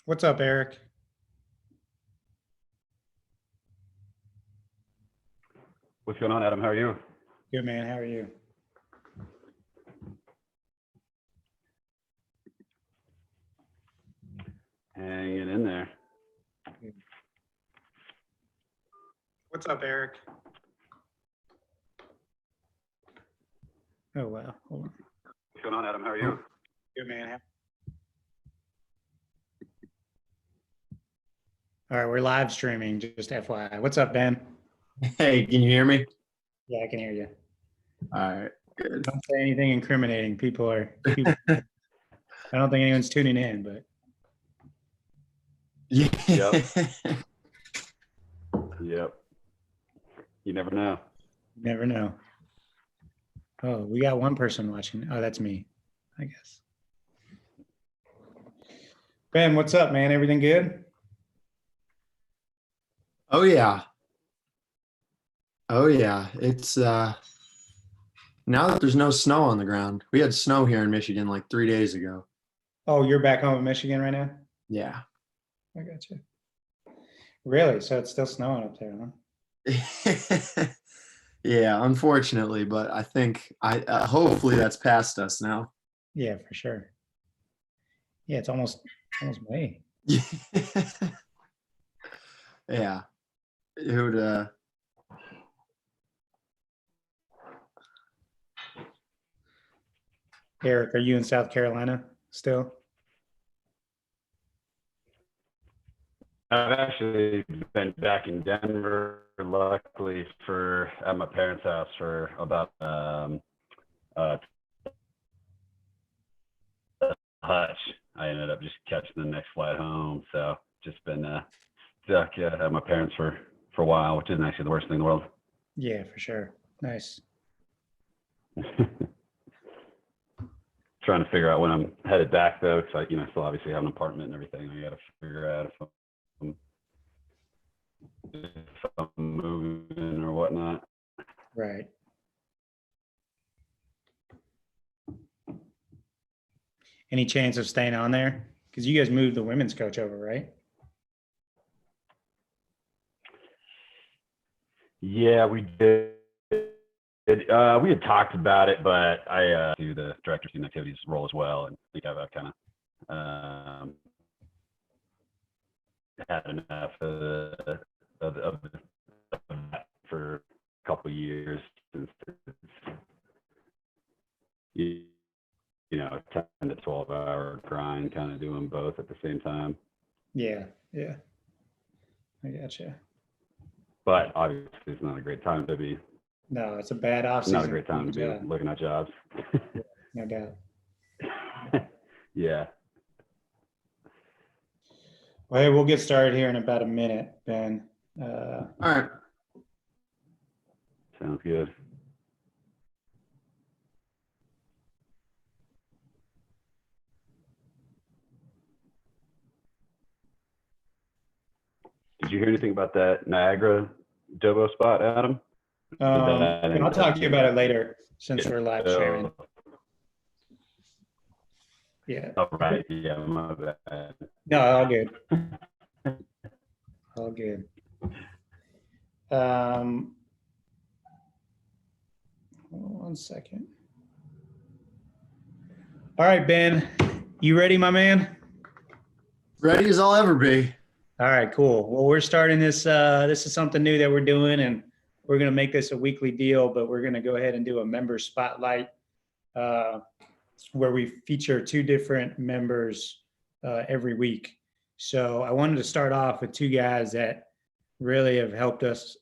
What's up, Eric? What's going on, Adam? How are you? Good, man. How are you? Hanging in there. What's up, Eric? Oh, wow. Hold on. What's going on, Adam? How are you? Good, man. All right, we're live streaming, just FYI. What's up, Ben? Hey, can you hear me? Yeah, I can hear you. All right, good. Don't say anything incriminating. I don't think anyone's tuning in, but Yeah. Yep. You never know. you never know. Oh, we got one person watching. Oh, that's me, I guess. Ben, what's up, man? Everything good? Oh yeah. Oh yeah. It's now that there's no snow on the ground. We had snow here in Michigan like 3 days ago. Oh, you're back home in Michigan right now? Yeah. I got you. Really? So it's still snowing up there, huh? Yeah, unfortunately, but I think I hopefully that's past us now. Yeah, for sure. Yeah, it's almost May. Yeah. It would Eric, are you in South Carolina still? I've actually been back in Denver, luckily, at my parents' house for about Hutch. I ended up just catching the next flight home, so just been stuck at my parents for a while, which isn't actually the worst thing in the world. Yeah, for sure. Nice. Trying to figure out when I'm headed back though, because I still obviously have an apartment and everything. I got to figure out if I'm moving or whatnot. Right. Any chance of staying on there? Because you guys moved the women's coach over, right? Yeah, we did. We had talked about it, but I do the director of student activities role as well, and I think I've kind of had enough of that for a couple of years since it's, 10 to 12 hour grind, kind of doing both at the same time. Yeah. I gotcha. But obviously, it's not a great time to be. No, it's a bad off season. Not a great time to be looking at jobs. No doubt. Yeah. Well, hey, we'll get started here in about a minute, Ben. all right. Sounds good. Did you hear anything about that Niagara Dobo spot, Adam? I'll talk to you about it later since we're live streaming. Yeah. All right. Yeah, my bad. No, all good. All good. One second. All right, Ben, you ready, my man? Ready as I'll ever be. All right, cool. Well, we're starting this. This is something new that we're doing, and we're going to make this a weekly deal, but we're going to go ahead and do a member spotlight where we feature two different members every week. So I wanted to start off with two guys that really have helped us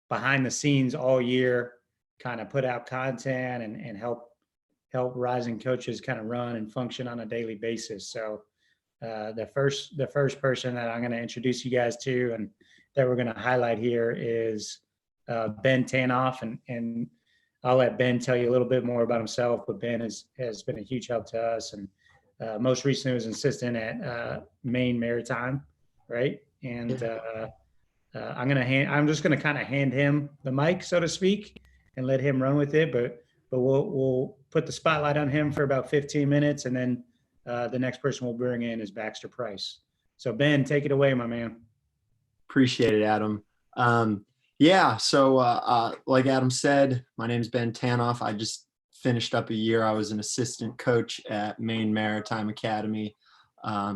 behind the scenes all year, kind of put out content and help rising coaches kind of run and function on a daily basis. So the first person that I'm going to introduce you guys to and that we're going to highlight here is Ben Tanoff, and I'll let Ben tell you a little bit more about himself, but Ben has been a huge help to us, and most recently was an assistant at Maine Maritime, right? And I'm just gonna kind of hand him the mic, so to speak, and let him run with it, but we'll put the spotlight on him for about 15 minutes, and then the next person we'll bring in is Baxter Price. So Ben, take it away, my man. Appreciate it, Adam. Yeah, so like Adam said, my name is Ben Tanoff. I just finished up a year. I was an assistant coach at Maine Maritime Academy,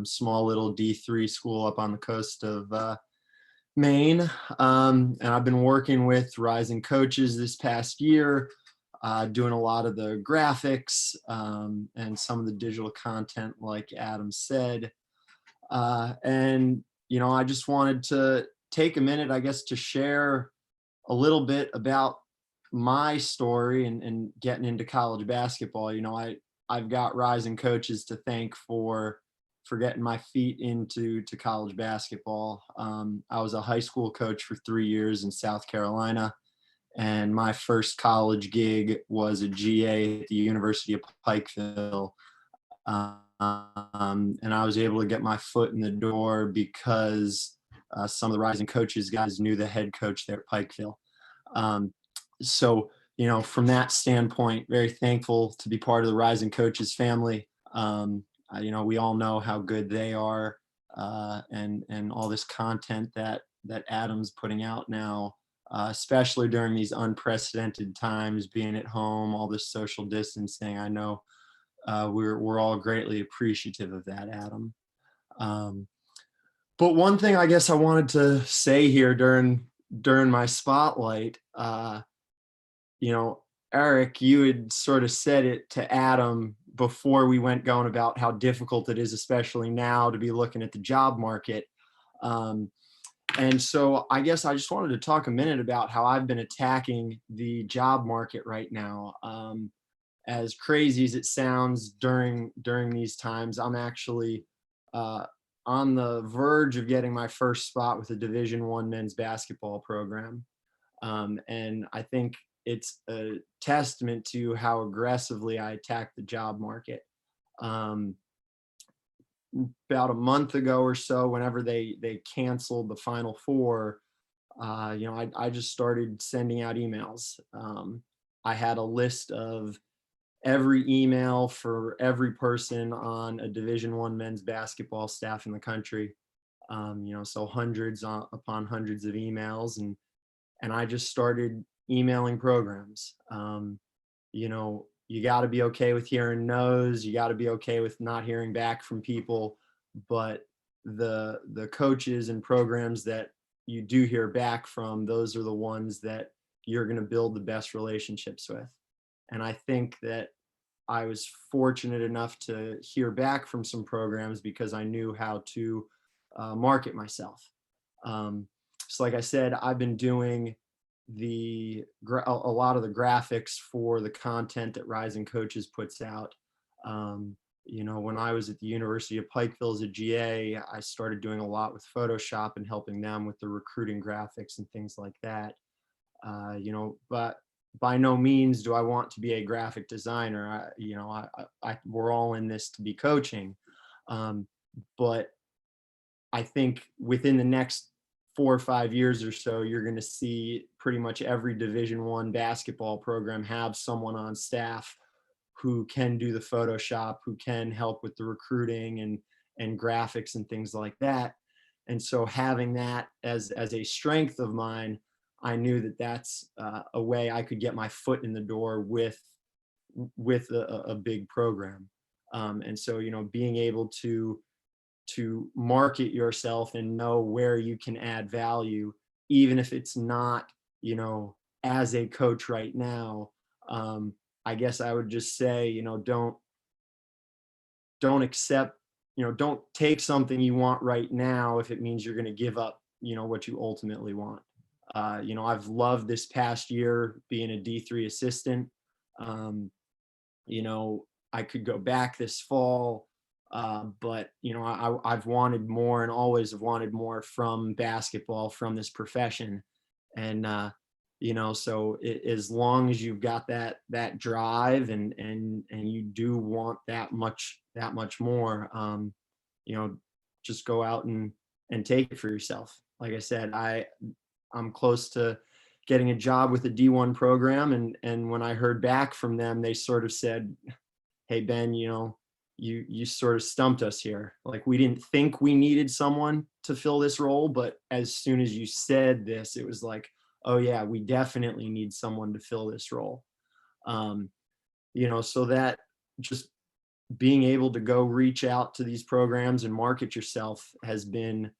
small little D3 school up on the coast of Maine. And I've been working with rising coaches this past year, doing a lot of the graphics and some of the digital content, like Adam said. And, I just wanted to take a minute, I guess, to share a little bit about my story and getting into college basketball. I've got rising coaches to thank for getting my feet into college basketball. I was a high school coach for 3 years in South Carolina, and my first college gig was a GA at the University of Pikeville. And I was able to get my foot in the door because some of the rising coaches guys knew the head coach there at Pikeville. So, from that standpoint, very thankful to be part of the rising coaches family. We all know how good they are, and all this content that Adam's putting out now, especially during these unprecedented times, being at home, all this social distancing. I know we're all greatly appreciative of that, Adam. But one thing I guess I wanted to say here during my spotlight, Eric, you had sort of said it to Adam before we went going about how difficult it is, especially now, to be looking at the job market. And so I guess I just wanted to talk a minute about how I've been attacking the job market right now. As crazy as it sounds during these times, I'm actually on the verge of getting my first spot with a Division I men's basketball program. And I think it's a testament to how aggressively I attack the job market. About a month ago or so, whenever they canceled the Final Four, I just started sending out emails. I had a list of every email for every person on a Division I men's basketball staff in the country. So hundreds upon hundreds of emails, and I just started emailing programs. You got to be okay with hearing no's. You got to be okay with not hearing back from people, but the coaches and programs that you do hear back from, those are the ones that you're going to build the best relationships with. And I think that I was fortunate enough to hear back from some programs because I knew how to market myself. So like I said, I've been doing a lot of the graphics for the content that Rising Coaches puts out. When I was at the University of Pikeville as a GA, I started doing a lot with Photoshop and helping them with the recruiting graphics and things like that. But by no means do I want to be a graphic designer. We're all in this to be coaching. But I think within the next 4 or 5 years or so, you're going to see pretty much every Division I basketball program have someone on staff who can do the Photoshop, who can help with the recruiting and graphics and things like that. And so having that as a strength of mine, I knew that that's a way I could get my foot in the door with a big program. And so, being able to market yourself and know where you can add value, even if it's not, as a coach right now, I guess I would just say, don't accept, don't take something you want right now if it means you're going to give up, what you ultimately want. I've loved this past year being a D3 assistant. I could go back this fall, but I've wanted more and always have wanted more from basketball, from this profession. And so as long as you've got that drive and you do want that much more, just go out and take it for yourself. Like I said, I'm close to getting a job with a D1 program. And when I heard back from them, they sort of said, "Hey, Ben, you sort of stumped us here. Like, we didn't think we needed someone to fill this role, but as soon as you said this, it was like, oh yeah, we definitely need someone to fill this role. So that just being able to go reach out to these programs and market yourself has been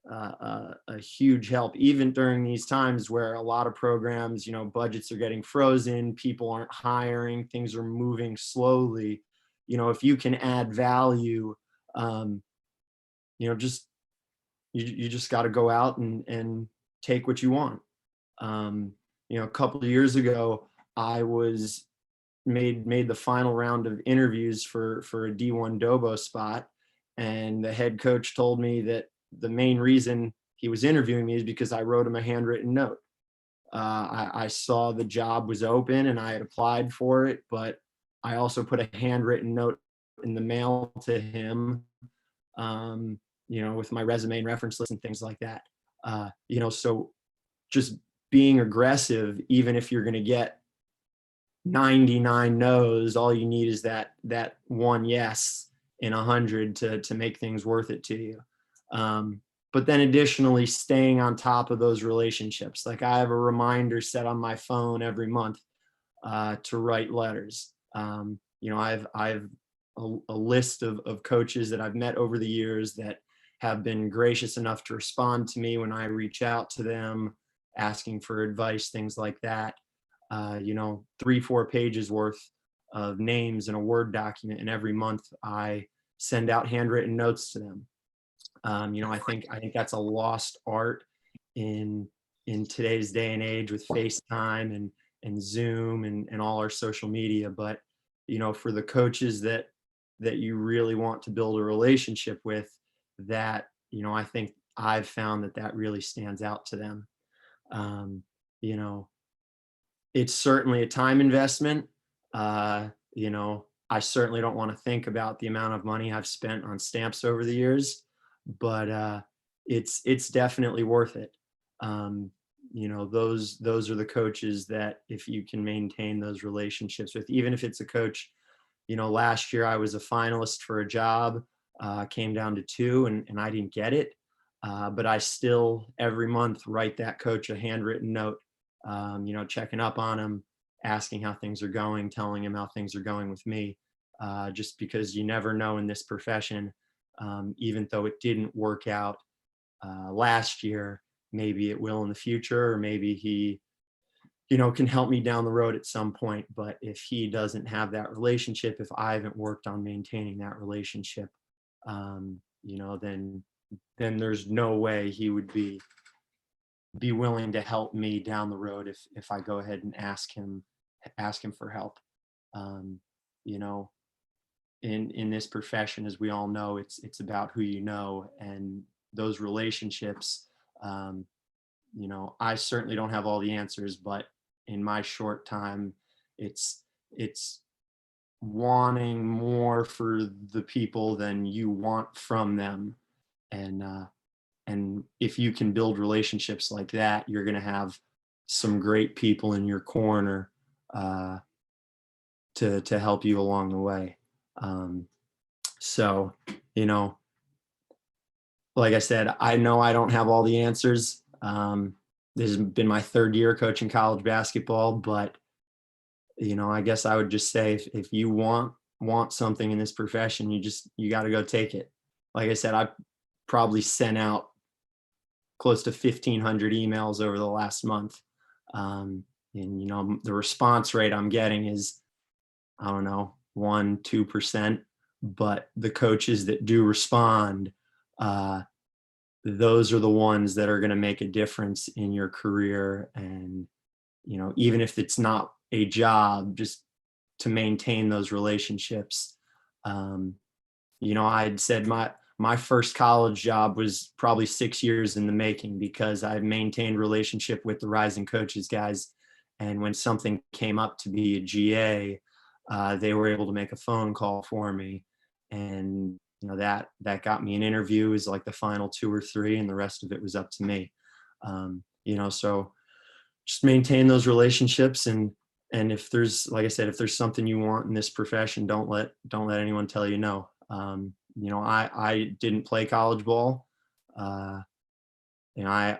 a huge help, even during these times where a lot of programs, budgets are getting frozen, people aren't hiring, things are moving slowly. If you can add value, just you just got to go out and take what you want. A couple of years ago, I was made the final round of interviews for a D1 Dobo spot, and the head coach told me that the main reason he was interviewing me is because I wrote him a handwritten note. I saw the job was open and I had applied for it, but I also put a handwritten note in the mail to him, with my resume and reference list and things like that. So just being aggressive, even if you're going to get 99 no's, all you need is that one yes in 100 to make things worth it to you. But then additionally, staying on top of those relationships. Like, I have a reminder set on my phone every month to write letters. I've a list of coaches that I've met over the years that have been gracious enough to respond to me when I reach out to them, asking for advice, things like that. 3-4 pages worth of names in a Word document, and every month I send out handwritten notes to them. I think that's a lost art in today's day and age with FaceTime and Zoom and all our social media. But for the coaches that you really want to build a relationship with, that I think I've found that really stands out to them. It's certainly a time investment. I certainly don't want to think about the amount of money I've spent on stamps over the years, but it's definitely worth it. Those are the coaches that, if you can maintain those relationships with, even if it's a coach, last year I was a finalist for a job, came down to 2 and I didn't get it. But I still every month write that coach a handwritten note, checking up on him, asking how things are going, telling him how things are going with me, just because you never know in this profession. Even though it didn't work out last year, maybe it will in the future, or maybe he, can help me down the road at some point. But if he doesn't have that relationship, if I haven't worked on maintaining that relationship, then there's no way he would be willing to help me down the road if I go ahead and ask him for help. In this profession, as we all know, it's about who you know, and those relationships. I certainly don't have all the answers, but in my short time, it's wanting more for the people than you want from them. And if you can build relationships like that, you're going to have some great people in your corner to help you along the way. So, like I said, I know I don't have all the answers. This has been my 3rd year coaching college basketball, but I guess I would just say, if you want something in this profession, you got to go take it. Like I said, I probably sent out close to 1,500 emails over the last month. And the response rate I'm getting is, I don't know, 1-2%, but the coaches that do respond, those are the ones that are going to make a difference in your career. And, even if it's not a job, just to maintain those relationships. I'd said my first college job was probably 6 years in the making, because I've maintained relationship with the rising coaches guys. And when something came up to be a GA, they were able to make a phone call for me. And, that got me an interview. It was like the final 2 or 3, and the rest of it was up to me. So just maintain those relationships and and if there's, like I said, if there's something you want in this profession, don't let anyone tell you no. I didn't play college ball. I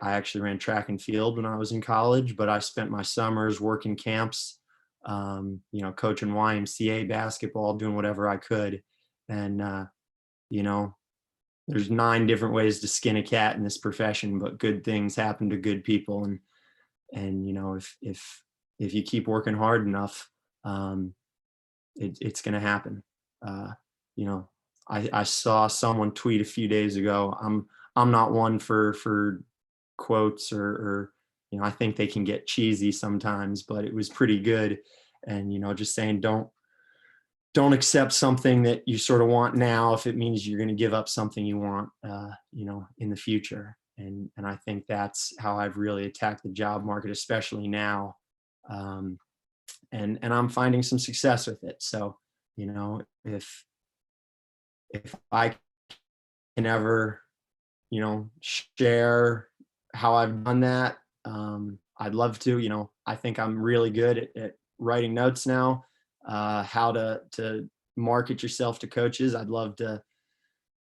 actually ran track and field when I was in college, but I spent my summers working camps, coaching YMCA basketball, doing whatever I could. And, there's 9 different ways to skin a cat in this profession, but good things happen to good people. And if you keep working hard enough, it's going to happen. I saw someone tweet a few days ago. I'm not one for quotes or I think they can get cheesy sometimes, but it was pretty good. And just saying, don't accept something that you sort of want now if it means you're going to give up something you want in the future. And I think that's how I've really attacked the job market, especially now. And I'm finding some success with it. So if I can ever share how I've done that, I'd love to. I think I'm really good at writing notes now, how to market yourself to coaches. I'd love to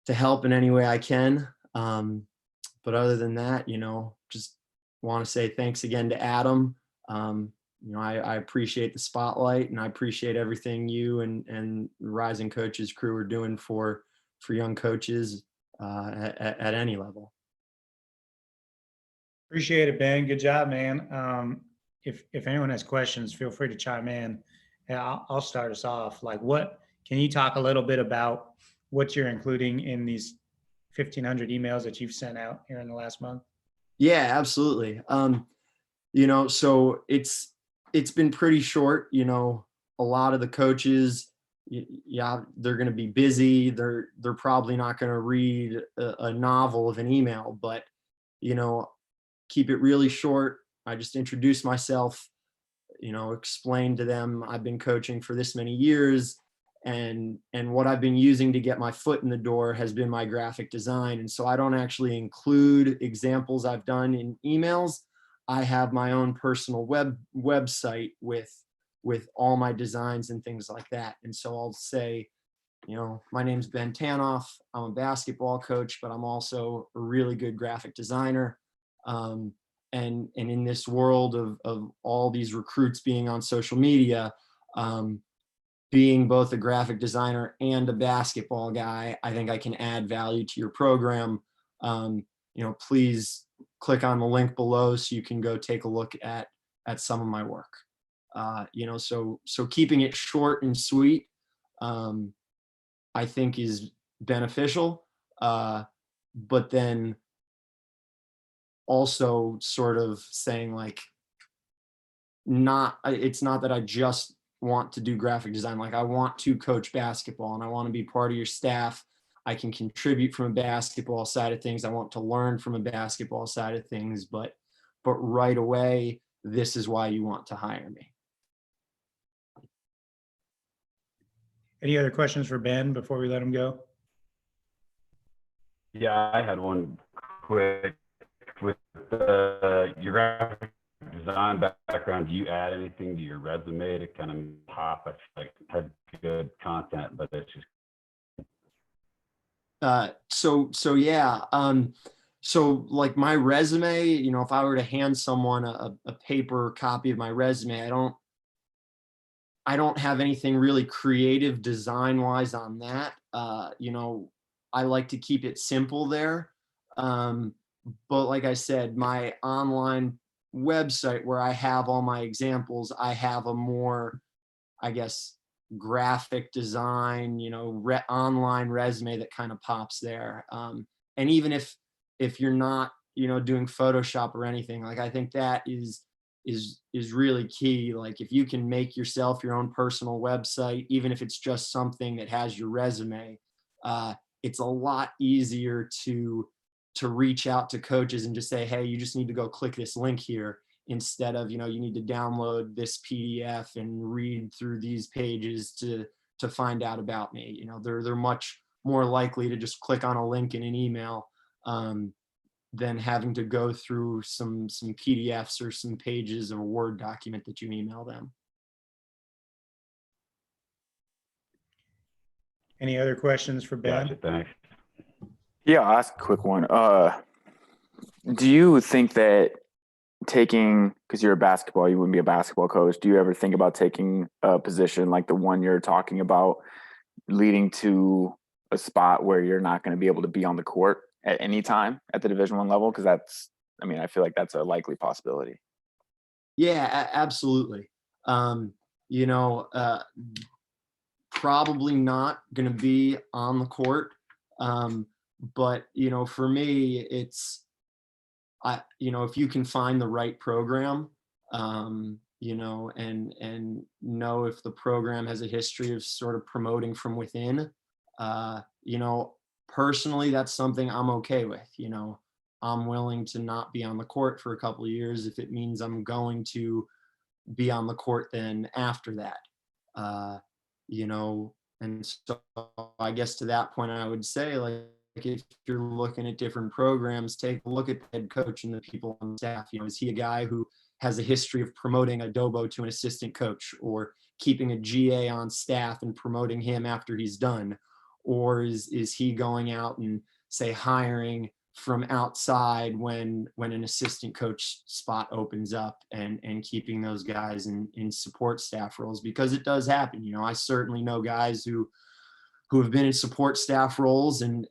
help in any way I can. But other than that, just want to say thanks again to Adam. I appreciate the spotlight, and I appreciate everything you and Rising Coaches crew are doing for young coaches at any level. Appreciate it, Ben. Good job, man. If anyone has questions, feel free to chime in. Yeah, I'll start us off. Like, can you talk a little bit about what you're including in these 1,500 emails that you've sent out here in the last month? Yeah, absolutely. So it's been pretty short. A lot of the coaches, they're going to be busy. They're probably not going to read a novel of an email, but keep it really short. I just introduce myself, explain to them I've been coaching for this many years, and what I've been using to get my foot in the door has been my graphic design. And so I don't actually include examples I've done in emails. I have my own personal website with all my designs and things like that. And so I'll say, my name's Ben Tanoff. I'm a basketball coach, but I'm also a really good graphic designer. And in this world of all these recruits being on social media, being both a graphic designer and a basketball guy, I think I can add value to your program. Please click on the link below so you can go take a look at some of my work. So keeping it short and sweet, I think is beneficial. But then also sort of saying like, it's not that I just want to do graphic design. Like, I want to coach basketball and I want to be part of your staff. I can contribute from a basketball side of things. I want to learn from a basketball side of things, but right away, this is why you want to hire me. Any other questions for Ben before we let him go? Yeah, I had one quick with your graphic design background. Do you add anything to your resume to kind of pop? I feel like it had good content, but it's just so like my resume, if I were to hand someone a paper copy of my resume, I don't have anything really creative design wise on that. I like to keep it simple there. But like I said, my online website where I have all my examples, I have a more, I guess, graphic design, online resume that kind of pops there. And even if you're not, doing Photoshop or anything, like, I think that is really key. Like, if you can make yourself your own personal website, even if it's just something that has your resume, it's a lot easier to reach out to coaches and just say, hey, you just need to go click this link here, instead of, you need to download this PDF and read through these pages to find out about me. They're much more likely to just click on a link in an email than having to go through some PDFs or some pages of a Word document that you email them. Any other questions for Ben? Gotcha, thanks. Yeah, I'll ask a quick one. Do you think that because you're a basketball, you wouldn't be a basketball coach, do you ever think about taking a position like the one you're talking about, leading to a spot where you're not going to be able to be on the court at any time at the Division I level? Because I feel like that's a likely possibility. Yeah, absolutely. You know, probably not going to be on the court. But, you know, for me, if you can find the right program, you know, and know if the program has a history of sort of promoting from within, you know, personally, that's something I'm okay with. You know, I'm willing to not be on the court for a couple of years if it means I'm going to be on the court then after that. You know, and so I guess to that point, I would say, like, if you're looking at different programs, take a look at the head coach and the people on staff. You know, is he a guy who has a history of promoting a Dobo to an assistant coach, or keeping a GA on staff and promoting him after he's done? Or is he going out and, say, hiring from outside when an assistant coach spot opens up, and keeping those guys in support staff roles? Because it does happen. You know, I certainly know guys who have been in support staff roles and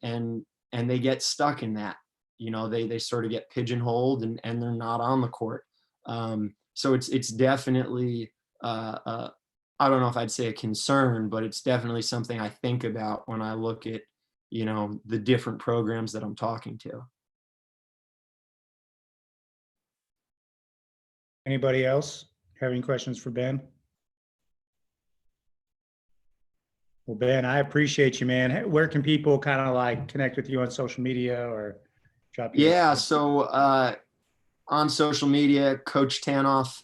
they get stuck in that. You know, they sort of get pigeonholed and they're not on the court. So it's definitely I don't know if I'd say a concern, but it's definitely something I think about when I look at, you know, the different programs that I'm talking to. Anybody else have any questions for Ben? Well, Ben, I appreciate you, man. Where can people kind of like connect with you on social media or drop you? Yeah. So on social media, Coach Tanoff,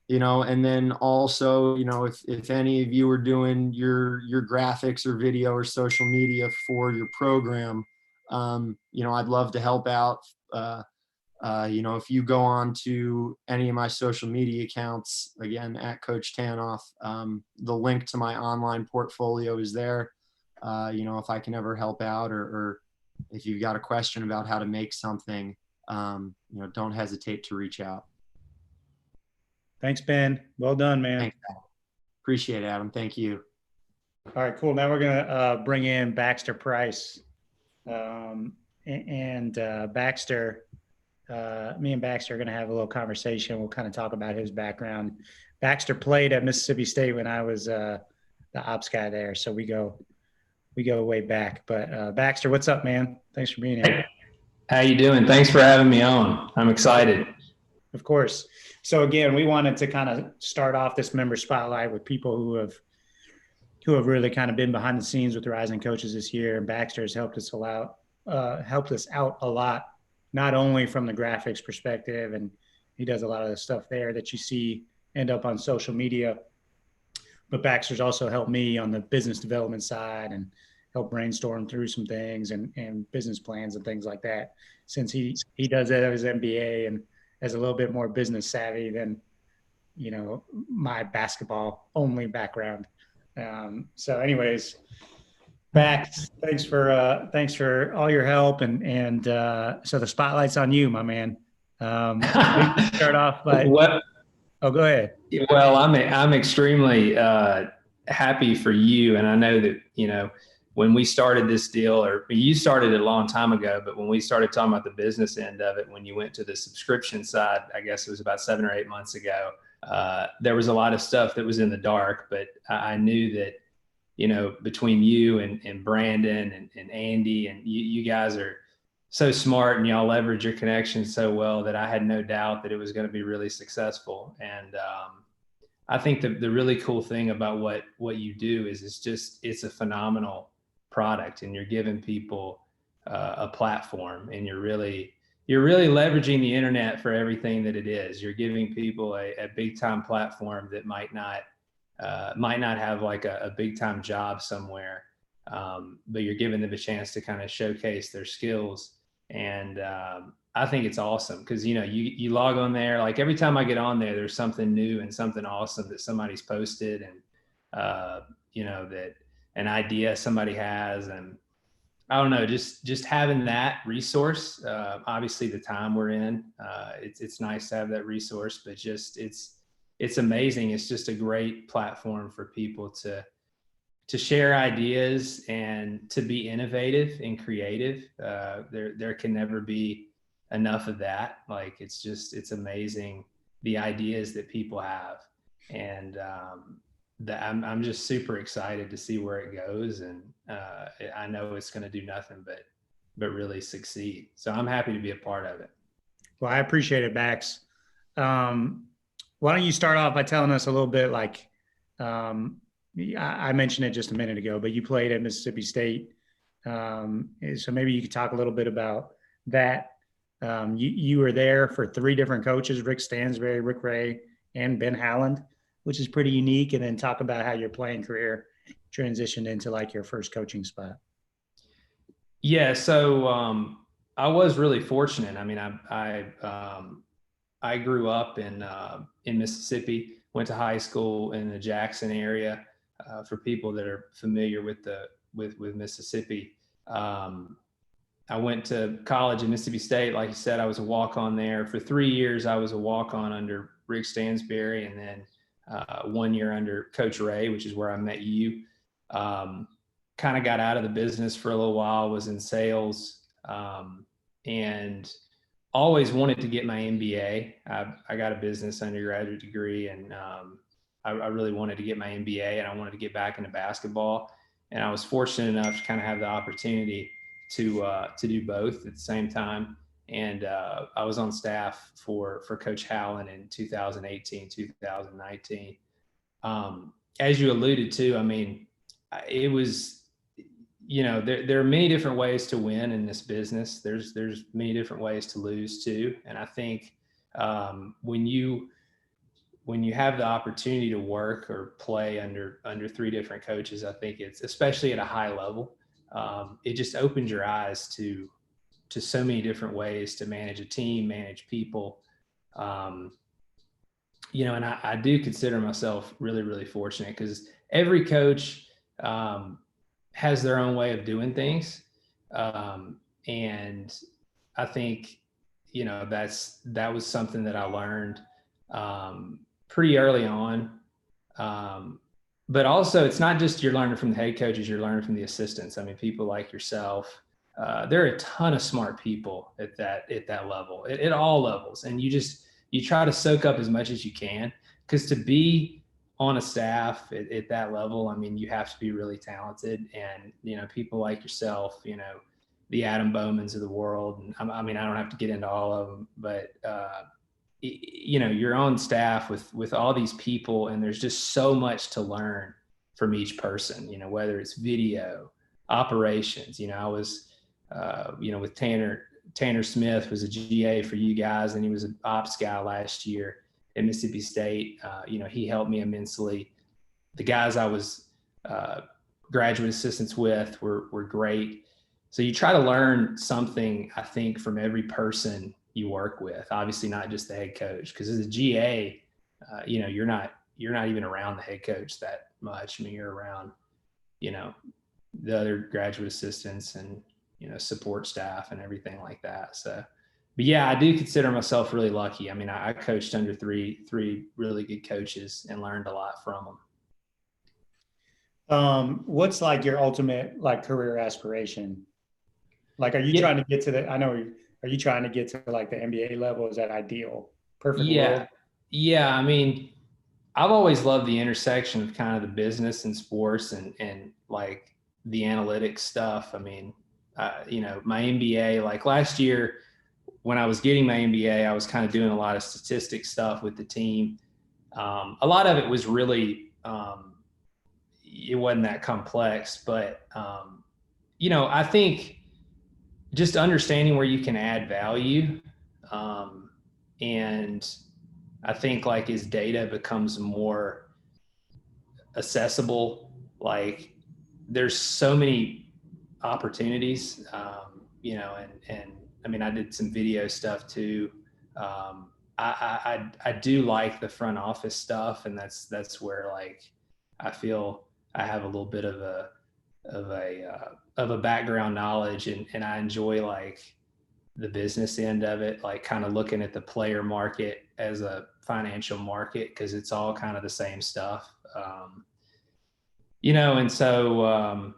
you know, and then also, you know, if any of you are doing your graphics or video or social media for your program, you know, I'd love to help out. You know, if you go on to any of my social media accounts, again, at Coach Tanoff, the link to my online portfolio is there. You know, if I can ever help out, or if you've got a question about how to make something, you know, don't hesitate to reach out. Thanks, Ben. Well done, man. Thanks, Adam. Appreciate it, Adam. Thank you. All right, cool. Now we're going to bring in Baxter Price. Baxter, me and Baxter are going to have a little conversation. We'll kind of talk about his background. Baxter played at Mississippi State when I was the ops guy there, so we go way back. But Baxter, what's up, man? Thanks for being here. How you doing? Thanks for having me on. I'm excited. Of course. So again, we wanted to kind of start off this member spotlight with people who have really kind of been behind the scenes with Rising Coaches this year. And Baxter has helped us out a lot, not only from the graphics perspective, and he does a lot of the stuff there that you see end up on social media, but Baxter's also helped me on the business development side and help brainstorm through some things and business plans and things like that, since he does that at his MBA and has a little bit more business savvy than, you know, my basketball only background. So anyways, Bax, thanks for all your help. And so the spotlight's on you, my man. Start off by, oh, go ahead. Well, I'm extremely happy for you. And I know that, you know, when we started this deal, or you started it a long time ago, but when we started talking about the business end of it, when you went to the subscription side, I guess it was about 7 or 8 months ago, there was a lot of stuff that was in the dark, but I knew that, you know, between you and Brandon and Andy, and you guys are so smart and y'all leverage your connections so well, that I had no doubt that it was going to be really successful. And I think the really cool thing about what you do is it's a phenomenal product, and you're giving people a platform, and you're really leveraging the internet for everything that it is. You're giving people a big time platform that might not have like a big time job somewhere, but you're giving them a chance to kind of showcase their skills. And I think it's awesome because, you know, you log on there, like every time I get on there, there's something new and something awesome that somebody's posted, and you know, that an idea somebody has. And I don't know, just having that resource, obviously the time we're in, it's nice to have that resource, but just, it's amazing. It's just a great platform for people to share ideas and to be innovative and creative. There can never be enough of that. Like, it's amazing the ideas that people have. And I'm just super excited to see where it goes. And I know it's going to do nothing but really succeed. So I'm happy to be a part of it. Well, I appreciate it, Bax. Why don't you start off by telling us a little bit, like, I mentioned it just a minute ago, but you played at Mississippi State. So maybe you could talk a little bit about that. You were there for 3 different coaches, Rick Stansberry, Rick Ray, and Ben Howland, which is pretty unique. And then talk about how your playing career transitioned into like your first coaching spot. Yeah. So I was really fortunate. I mean, I grew up in Mississippi, went to high school in the Jackson area. For people that are familiar with Mississippi, I went to college at Mississippi State. Like you said, I was a walk-on there. For 3 years, I was a walk-on under Rick Stansberry, and then 1 year under Coach Ray, which is where I met you. Kind of got out of the business for a little while, was in sales, and always wanted to get my MBA. I got a business undergraduate degree, and I really wanted to get my MBA, and I wanted to get back into basketball. And I was fortunate enough to kind of have the opportunity to do both at the same time. And I was on staff for Coach Howland in 2018, 2019. As you alluded to, I mean, it was, there are many different ways to win in this business. There's many different ways to lose too. And I think when you have the opportunity to work or play under 3 different coaches, I think it's, especially at a high level, it just opens your eyes to so many different ways to manage a team, manage people. And I do consider myself really, really fortunate, because every coach has their own way of doing things. And I think, that was something that I learned pretty early on. But also, it's not just you're learning from the head coaches, you're learning from the assistants. I mean, people like yourself, there are a ton of smart people at that level, at all levels. And you try to soak up as much as you can, because to be on a staff at that level, I mean, you have to be really talented. And, people like yourself, the Adam Bowmans of the world. And I mean, I don't have to get into all of them, but, you're on staff with all these people, and there's just so much to learn from each person, whether it's video, operations. I was, with Tanner Smith was a GA for you guys, and he was an ops guy last year at Mississippi State. He helped me immensely. The guys I was graduate assistants with were great. So you try to learn something, I think, from every person you work with. Obviously, not just the head coach, because as a GA, you're not even around the head coach that much. I mean, you're around, the other graduate assistants and support staff and everything like that. So, but yeah, I do consider myself really lucky. I mean, I coached under three really good coaches and learned a lot from them. What's like your ultimate like career aspiration? Like, are you trying to get to are you trying to get to like the NBA level? Is that ideal? Perfect world? Yeah. I mean, I've always loved the intersection of kind of the business and sports and like the analytics stuff. I mean, my MBA, like last year when I was getting my MBA, I was kind of doing a lot of statistic stuff with the team. A lot of it was really, it wasn't that complex, but, I think just understanding where you can add value. And I think like as data becomes more accessible, like there's so many opportunities, and I mean, I did some video stuff too. I do like the front office stuff, and that's where like I feel I have a little bit of a background knowledge, and I enjoy like the business end of it, like kind of looking at the player market as a financial market, because it's all kind of the same stuff. And so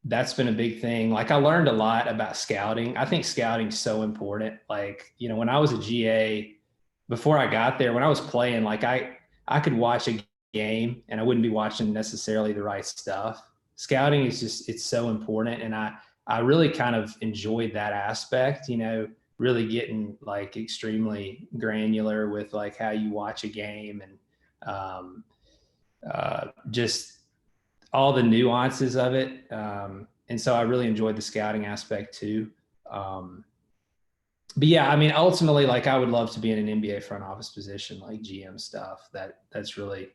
that's been a big thing. Like I learned a lot about scouting. I think scouting's so important. Like, when I was a GA, before I got there, when I was playing, like I could watch a game and I wouldn't be watching necessarily the right stuff. Scouting is just, it's so important. And I really kind of enjoyed that aspect, really getting like extremely granular with like how you watch a game, and just all the nuances of it. And so I really enjoyed the scouting aspect too. But yeah, I mean, ultimately, like I would love to be in an NBA front office position, like GM stuff. That's really,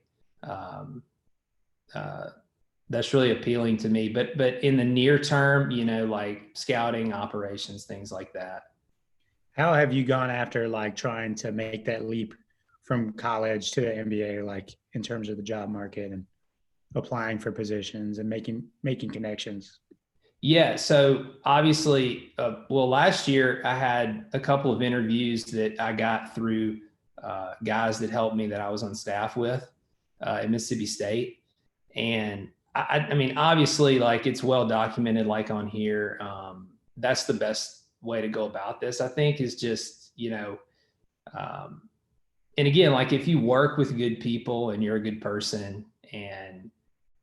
that's really appealing to me. But in the near term, like scouting, operations, things like that. How have you gone after like trying to make that leap from college to the NBA, like in terms of the job market and applying for positions and making connections? Yeah. So obviously, last year I had a couple of interviews that I got through guys that helped me that I was on staff with at Mississippi State. And I mean, obviously, like it's well documented, like on here. That's the best way to go about this, I think, is just, and again, like if you work with good people and you're a good person and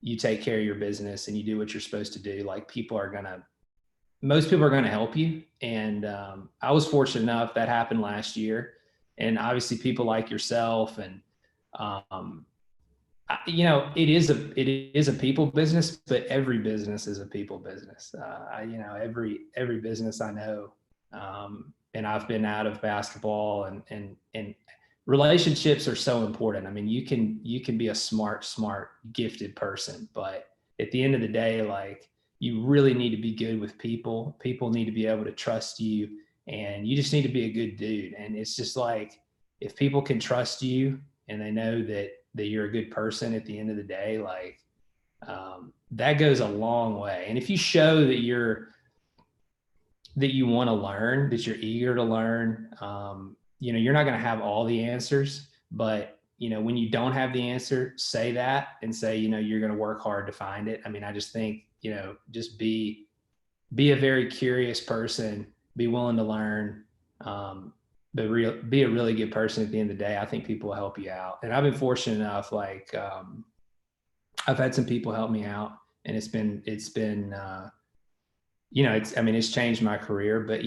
you take care of your business and you do what you're supposed to do, like most people are going to help you. And I was fortunate enough that happened last year. And obviously people like yourself, and it is a people business, but every business is a people business. Every business I know, and I've been out of basketball, and relationships are so important. I mean, you can be a smart, gifted person, but at the end of the day, like you really need to be good with people. People need to be able to trust you, and you just need to be a good dude. And it's just like, if people can trust you and they know that you're a good person at the end of the day, like that goes a long way. And if you show that you want to learn, that you're eager to learn, you're not going to have all the answers, but when you don't have the answer, say that and say, you're going to work hard to find it. I mean, I just think, just be a very curious person, be willing to learn, but be a really good person at the end of the day. I think people will help you out. And I've been fortunate enough, like I've had some people help me out, and it's been it's changed my career. But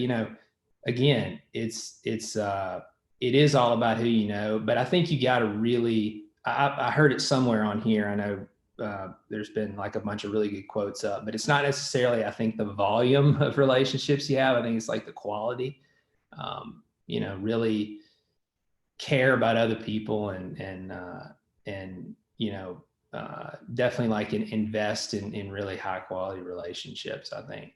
again, it is all about who you know. But I think you got to really, I heard it somewhere on here. I know there's been like a bunch of really good quotes up, but it's not necessarily, I think, the volume of relationships you have. I think it's like the quality. Really care about other people, and definitely like invest in really high quality relationships, I think.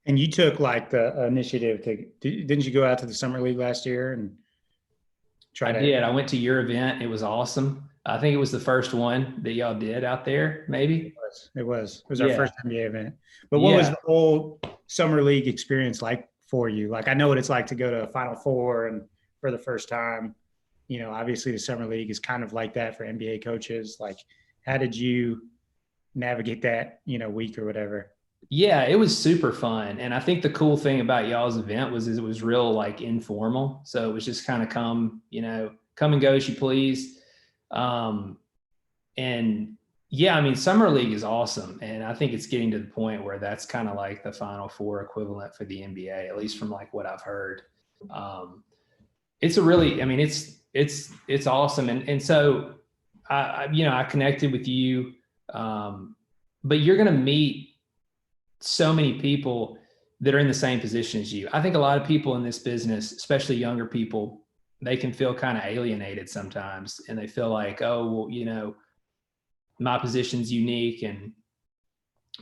And you took like the initiative didn't you go out to the summer league last year and try to? I did. I went to your event. It was awesome. I think it was the first one that y'all did out there, maybe. It was our first NBA event. But what Yeah. was the whole summer league experience like for you? Like, I know what it's like to go to a Final Four and for the first time. Obviously the summer league is kind of like that for NBA coaches. Like, how did you navigate that, week or whatever? Yeah, it was super fun. And I think the cool thing about y'all's event was it was real like informal. So it was just kind of come and go as you please. And yeah, I mean, summer league is awesome. And I think it's getting to the point where that's kind of like the Final Four equivalent for the NBA, at least from like what I've heard. It's a really, I mean, it's awesome. And so I connected with you, but you're going to meet so many people that are in the same position as you. I think a lot of people in this business, especially younger people, they can feel kind of alienated sometimes, and they feel like, oh, well, my position's unique and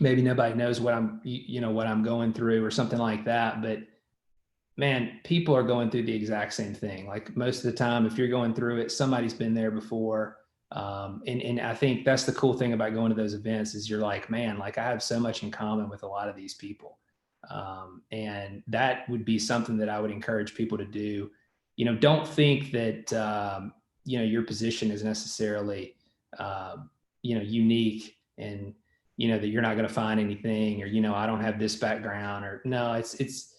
maybe nobody knows what I'm going through or something like that. But man, people are going through the exact same thing. Like most of the time, if you're going through it, somebody's been there before. And I think that's the cool thing about going to those events is you're like, man, like I have so much in common with a lot of these people. And that would be something that I would encourage people to do. Don't think that, your position is necessarily, unique and, that you're not going to find anything or, I don't have this background or no, it's,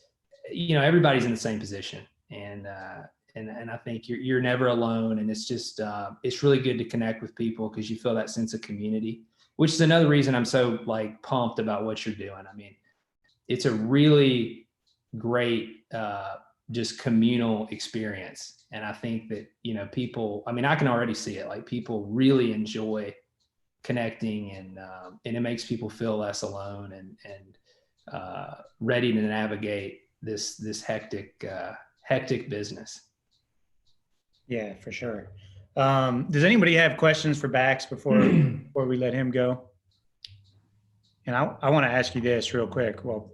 everybody's in the same position. And I think you're never alone. And it's just, it's really good to connect with people because you feel that sense of community, which is another reason I'm so like pumped about what you're doing. I mean, it's a really great, just communal experience. And I think that, people, I mean, I can already see it, like people really enjoy connecting and it makes people feel less alone and ready to navigate this hectic business. Yeah, for sure. Does anybody have questions for Bax before we let him go? And I want to ask you this real quick while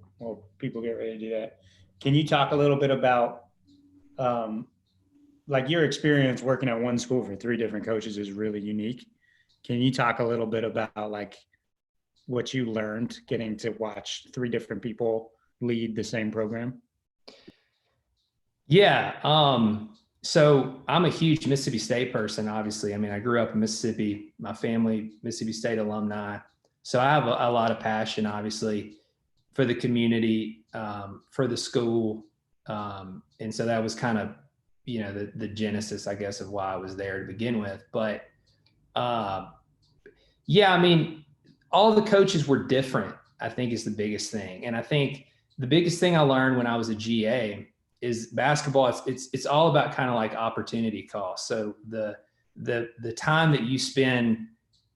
people get ready to do that. Can you talk a little bit about like your experience working at one school for 3 different coaches is really unique. Can you talk a little bit about like what you learned getting to watch 3 different people lead the same program? Yeah. So I'm a huge Mississippi State person, obviously. I mean, I grew up in Mississippi, my family, Mississippi State alumni. So I have a lot of passion, obviously, for the community, for the school. And so that was kind of, the genesis, I guess, of why I was there to begin with. But yeah, I mean, all the coaches were different, I think is the biggest thing. And I think the biggest thing I learned when I was a GA is basketball. It's all about kind of like opportunity cost. So the time that you spend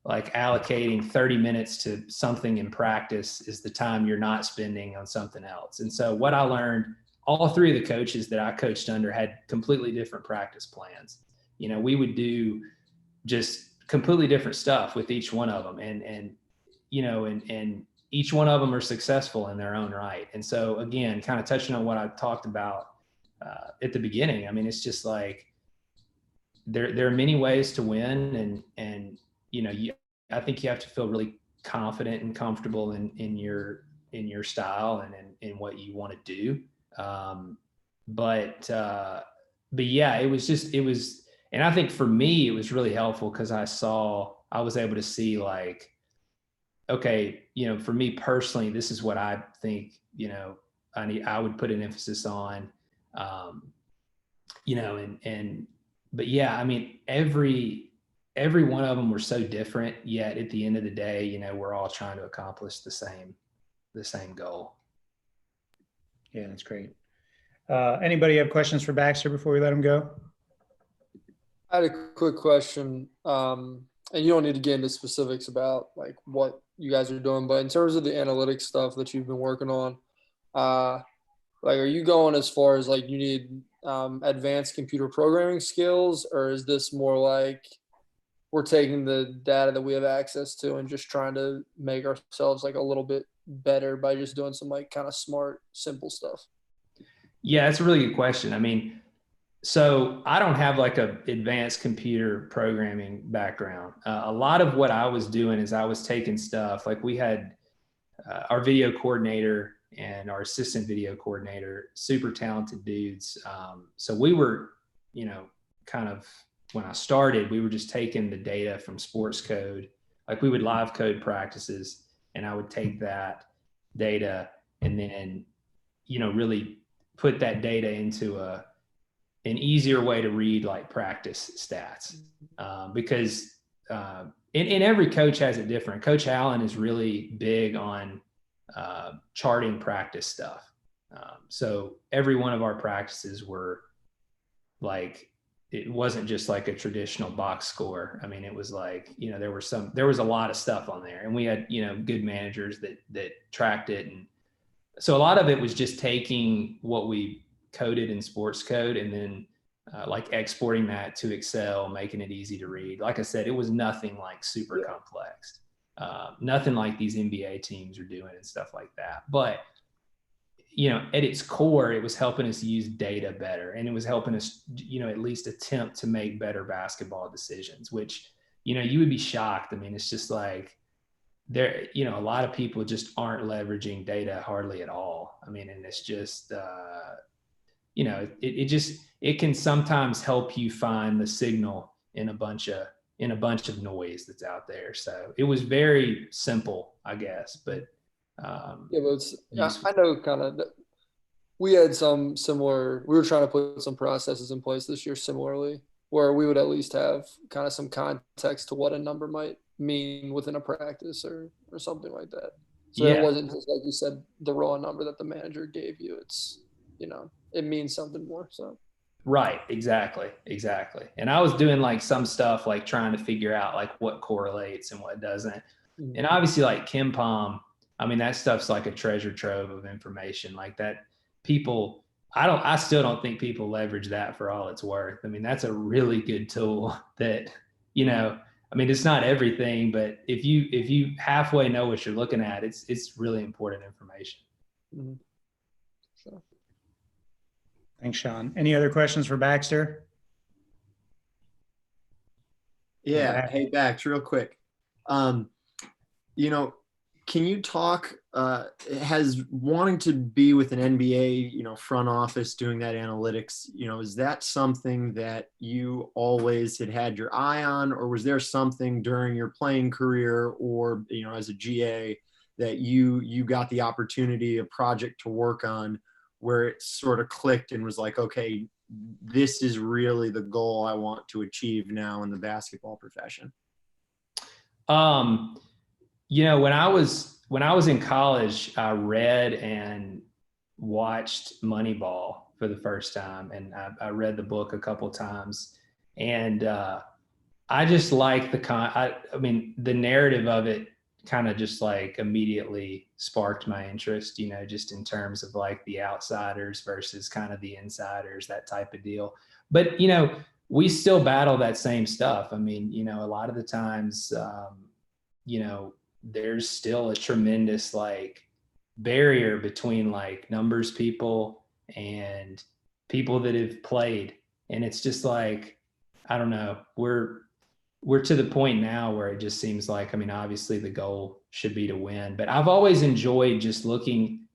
like allocating 30 minutes to something in practice is the time you're not spending on something else. And so what I learned, all 3 of the coaches that I coached under had completely different practice plans. We would do just completely different stuff with each one of them. And each one of them are successful in their own right. And so again, kind of touching on what I talked about at the beginning, I mean, it's just like, there are many ways to win. And I think you have to feel really confident and comfortable in your style and in what you want to do. But yeah, it was, and I think for me, it was really helpful because I was able to see like, okay, for me personally, this is what I think, I would put an emphasis on, but yeah, I mean, every one of them were so different, yet at the end of the day, we're all trying to accomplish the same goal. Yeah, that's great. Anybody have questions for Baxter before we let him go? I had a quick question, and you don't need to get into specifics about like what you guys are doing, but in terms of the analytics stuff that you've been working on, like, are you going as far as like you need advanced computer programming skills, or is this more like we're taking the data that we have access to and just trying to make ourselves like a little bit better by just doing some like kind of smart, simple stuff? Yeah, that's a really good question. I mean, so I don't have like a advanced computer programming background. A lot of what I was doing is I was taking stuff like we had our video coordinator and our assistant video coordinator, super talented dudes. So we were, kind of when I started, we were just taking the data from sports code. Like we would live code practices and I would take that data and then, really put that data into an easier way to read like practice stats, because and every coach has it different. Coach Allen is really big on charting practice stuff. So every one of our practices were like, it wasn't just like a traditional box score. I mean, it was like, there was a lot of stuff on there and we had, good managers that tracked it. And so a lot of it was just taking what we coded in sports code and then like exporting that to Excel, making it easy to read. Like I said, it was nothing like super complex, nothing like these NBA teams are doing and stuff like that. But, at its core, it was helping us use data better. And it was helping us, at least attempt to make better basketball decisions, which, you would be shocked. I mean, it's just like there, a lot of people just aren't leveraging data hardly at all. I mean, and it's just, it can sometimes help you find the signal in a bunch of noise that's out there. So it was very simple, I guess, but Yeah, but I know kind of we had some similar, we were trying to put some processes in place this year similarly, where we would at least have kind of some context to what a number might mean within a practice or something like that. So Yeah. it wasn't just like you said, the raw number that the manager gave you. It's, it means something more. So. Right. Exactly. And I was doing like some stuff, like trying to figure out like what correlates and what doesn't. And obviously like Kim Palm, I mean, that stuff's like a treasure trove of information like that. People, I still don't think people leverage that for all it's worth. I mean, that's a really good tool that, I mean, it's not everything, but if you halfway know what you're looking at, it's really important information. Mm-hmm. Sure. Thanks, Sean. Any other questions for Baxter? Yeah. Hey, Bax, real quick. Can you talk, has wanting to be with an NBA, front office doing that analytics, is that something that you always had your eye on, or was there something during your playing career or, as a GA that you got the opportunity, a project to work on where it sort of clicked and was like, okay, this is really the goal I want to achieve now in the basketball profession? When I was in college, I read and watched Moneyball for the first time, and I read the book a couple times, and I just like the narrative of it kind of just like immediately sparked my interest, just in terms of like the outsiders versus kind of the insiders, that type of deal. But, we still battle that same stuff. I mean, a lot of the times, there's still a tremendous like barrier between like numbers people and people that have played. And it's just like, I don't know, we're to the point now where it just seems like, I mean, obviously the goal should be to win, but I've always enjoyed just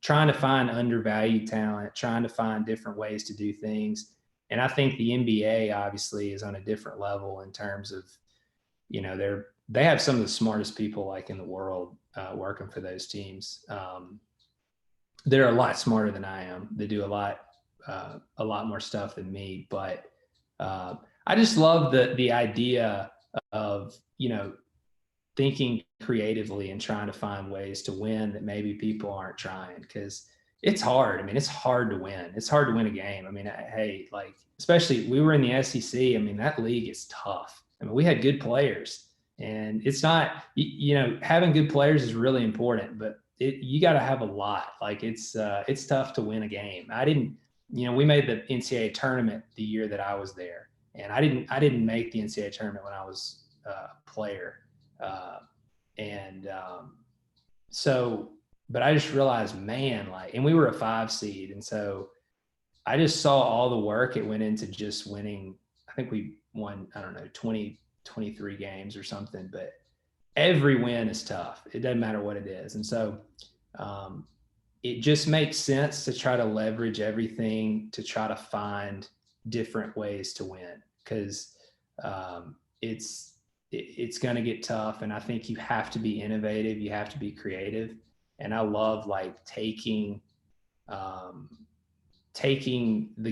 trying to find undervalued talent, trying to find different ways to do things. And I think the NBA obviously is on a different level in terms of, they have some of the smartest people like in the world working for those teams. They're a lot smarter than I am. They do a lot more stuff than me, but I just love the idea of, thinking creatively and trying to find ways to win that maybe people aren't trying, because it's hard. I mean, it's hard to win. It's hard to win a game. I mean, hey, like, especially we were in the SEC. I mean, that league is tough. I mean, we had good players, and it's not, having good players is really important, but you got to have a lot. Like it's tough to win a game. We made the NCAA tournament the year that I was there, and I didn't make the NCAA tournament when I was a player. But I just realized, man, like, and we were a 5 seed. And so I just saw all the work it went into just winning. I think we won, 23 games or something, but every win is tough. It doesn't matter what it is. And so it just makes sense to try to leverage everything to try to find different ways to win, because it's going to get tough. And I think you have to be innovative. You have to be creative. And I love like taking the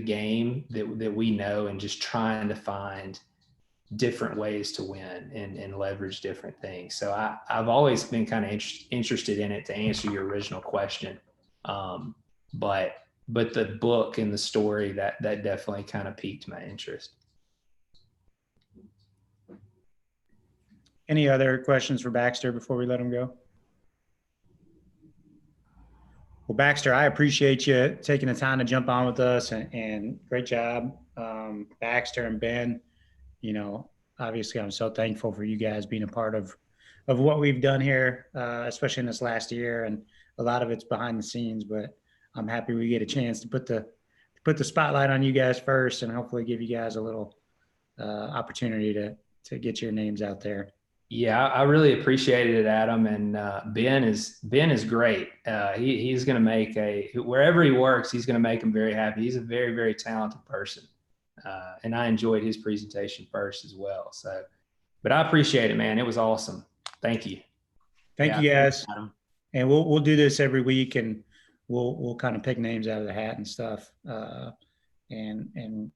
game that we know and just trying to find different ways to win and leverage different things. So I've always been kind of interested in it, to answer your original question. But the book and the story that definitely kind of piqued my interest. Any other questions for Baxter before we let him go? Well, Baxter, I appreciate you taking the time to jump on with us, and great job, Baxter and Ben. Obviously I'm so thankful for you guys being a part of what we've done here, especially in this last year, and a lot of it's behind the scenes, but I'm happy we get a chance to put the spotlight on you guys first, and hopefully give you guys a little opportunity to get your names out there. Yeah, I really appreciated it, Adam. And Ben is great. He's going to make wherever he works, he's going to make him very happy. He's a very, very talented person. And I enjoyed his presentation first as well. So, but I appreciate it, man. It was awesome. Thank you. Thank you thanks, guys. Adam. And we'll do this every week, and we'll kind of pick names out of the hat and stuff. And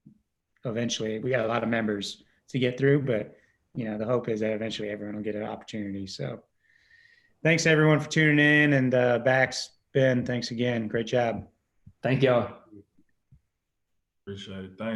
eventually we got a lot of members to get through, but the hope is that eventually everyone will get an opportunity. So thanks everyone for tuning in, and Bax, Ben, thanks again. Great job. Thank y'all. Appreciate it. Thanks.